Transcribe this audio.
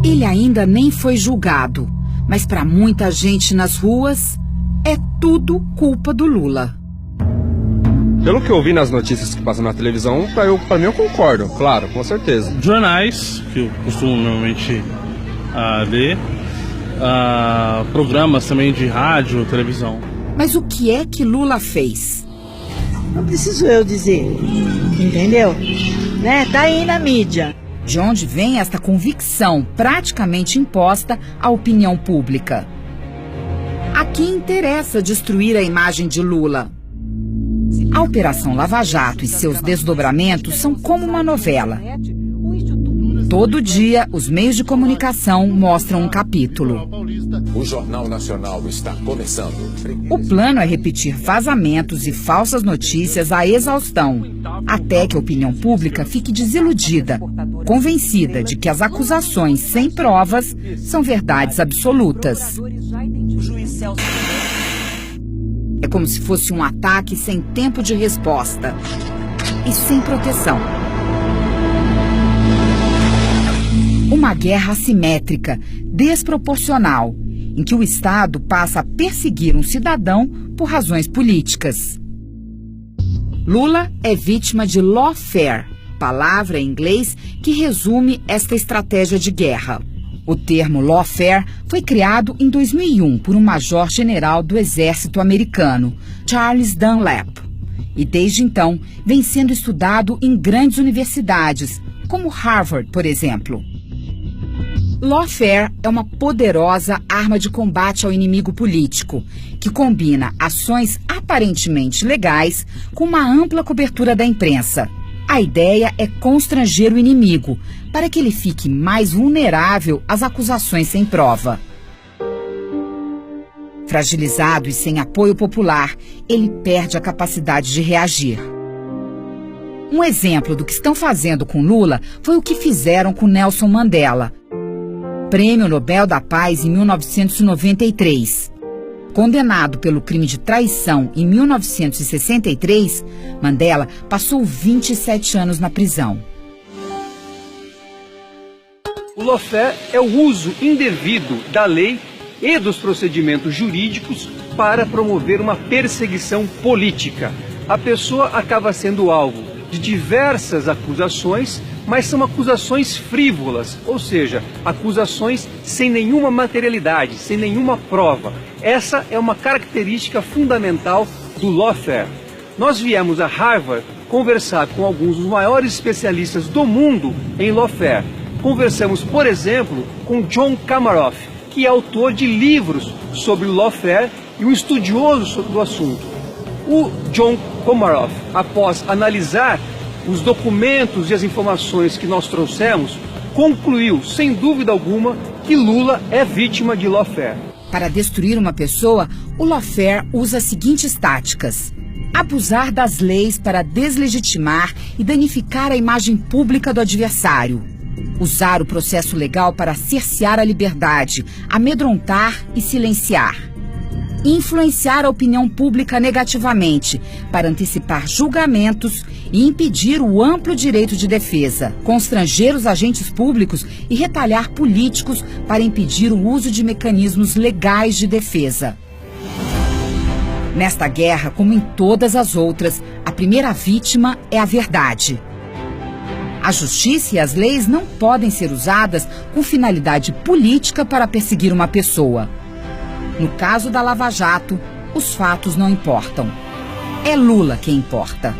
Ele ainda nem foi julgado, mas para muita gente nas ruas, é tudo culpa do Lula. Pelo que eu vi nas notícias que passam na televisão, pra mim eu concordo, claro, com certeza. Jornais, que eu costumo normalmente ler, programas também de rádio, televisão. Mas o que é que Lula fez? Não preciso eu dizer, entendeu? Né? Tá aí na mídia. De onde vem esta convicção praticamente imposta à opinião pública? A quem interessa destruir a imagem de Lula? A Operação Lava Jato e seus desdobramentos são como uma novela. Todo dia, os meios de comunicação mostram um capítulo. O Jornal Nacional está começando. O plano é repetir vazamentos e falsas notícias à exaustão, até que a opinião pública fique desiludida, convencida de que as acusações sem provas são verdades absolutas. É como se fosse um ataque sem tempo de resposta e sem proteção. Uma guerra assimétrica, desproporcional, em que o Estado passa a perseguir um cidadão por razões políticas. Lula é vítima de lawfare, palavra em inglês que resume esta estratégia de guerra. O termo lawfare foi criado em 2001 por um major-general do Exército americano, Charles Dunlap, e desde então vem sendo estudado em grandes universidades, como Harvard, por exemplo. Lawfare é uma poderosa arma de combate ao inimigo político, que combina ações aparentemente legais com uma ampla cobertura da imprensa. A ideia é constranger o inimigo, para que ele fique mais vulnerável às acusações sem prova. Fragilizado e sem apoio popular, ele perde a capacidade de reagir. Um exemplo do que estão fazendo com Lula foi o que fizeram com Nelson Mandela, Prêmio Nobel da Paz em 1993. Condenado pelo crime de traição em 1963, Mandela passou 27 anos na prisão. O lawfare é o uso indevido da lei e dos procedimentos jurídicos para promover uma perseguição política. A pessoa acaba sendo alvo de diversas acusações, mas são acusações frívolas, ou seja, acusações sem nenhuma materialidade, sem nenhuma prova. Essa é uma característica fundamental do lawfare. Nós viemos a Harvard conversar com alguns dos maiores especialistas do mundo em lawfare. Conversamos, por exemplo, com John Comaroff, que é autor de livros sobre lawfare e um estudioso sobre o assunto. O John Comaroff, após analisar os documentos e as informações que nós trouxemos, concluiu, sem dúvida alguma, que Lula é vítima de lawfare. Para destruir uma pessoa, o lawfare usa as seguintes táticas: abusar das leis para deslegitimar e danificar a imagem pública do adversário, usar o processo legal para cercear a liberdade, amedrontar e silenciar, influenciar a opinião pública negativamente para antecipar julgamentos e impedir o amplo direito de defesa, constranger os agentes públicos e retalhar políticos para impedir o uso de mecanismos legais de defesa. Nesta guerra, como em todas as outras, a primeira vítima é a verdade. A justiça e as leis não podem ser usadas com finalidade política para perseguir uma pessoa. No caso da Lava Jato, os fatos não importam. É Lula quem importa.